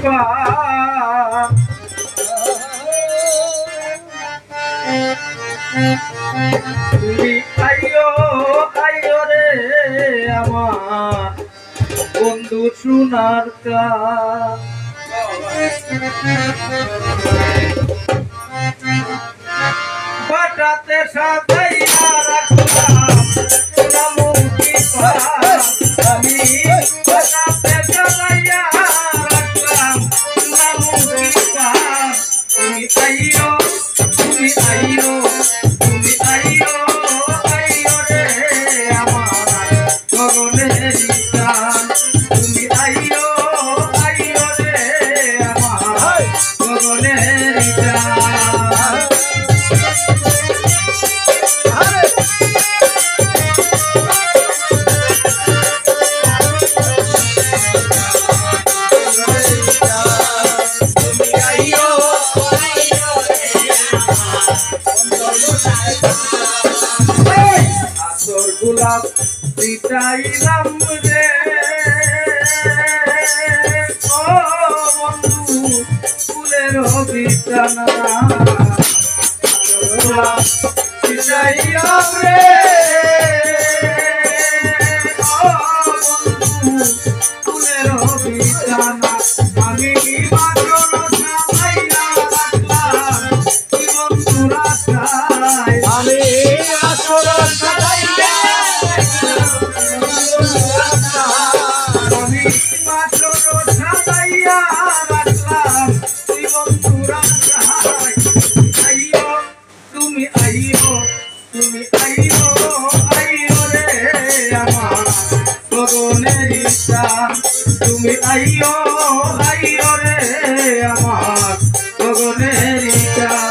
পান তুমি আইও আইও রে আমার বন্ধু সোনার কান বাটাতে সাজাইয়া রাখলাম নামুকি পান আমি বাটাতে সাজাইয়া রাখলাম নামুকি পান তুমি আইও তুমি আইও তুমি আইও আইও রে আমার গগনের গান তুমি আইও আইও রে আমার গগনের গান গোলাপ পিটাইলাম রে ও বন্ধু ফুলের বিছানা গোলাপ পিটাইলাম রে ও বন্ধু ফুলের বিছানা আমি মাত্র সাজাইয়া রাখলাম কি বন্ধুরা চাই আমি আসর সাজাইয়া আমি মাত্র সাজাইয়া রাখলাম কি বন্ধুরা চাই আইও তুমি আইও তুমি আইও আইও রে আমার গগনের গান তুমি আইও আইও রে আমার গগনের গান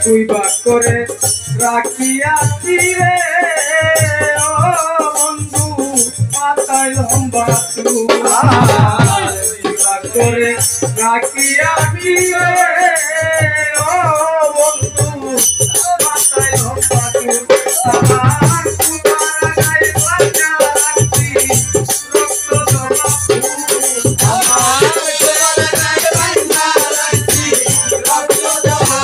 তুই বাক করে রাখিয়াছি রে ও বন্ধু মাথায় লম্বা তুই বাক করে রাখিয়াছি রে ও বন্ধু মাথায় লম্বা তুই আমার তোমার গায়ে বাঁধা রাখছি রক্ত জমা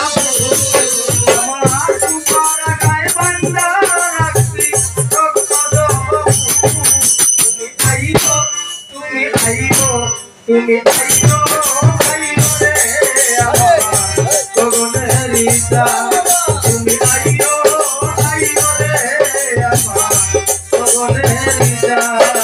আমার তোমার গায়ে বাঁধা রাখছি রক্ত জমা তুমি আইও আইও রে আমার গগনের গান তুমি আইও আইও রে আমার গগনের গান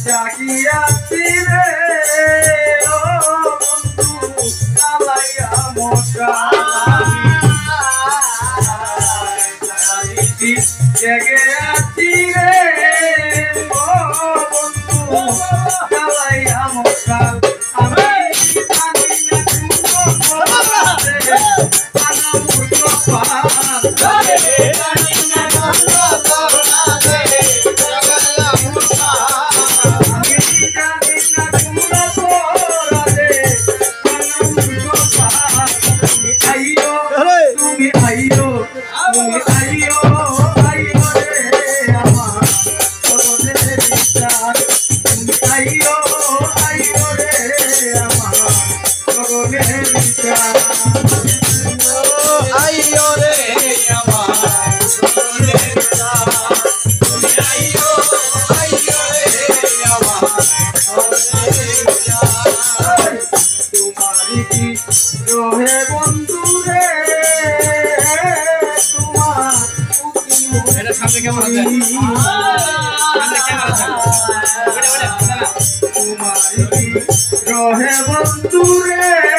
জাগিয়াছি রে ও বন্ধু কালাইয়া মশা জেগে আছি রে ও বন্ধু কালাইয়া মশা আমি জানি না রহে বন্ধু রে তোমার সামনে কেমন আছে সামনে কেমন আছে ওটা ওটা তোমার রহে বন্ধু রে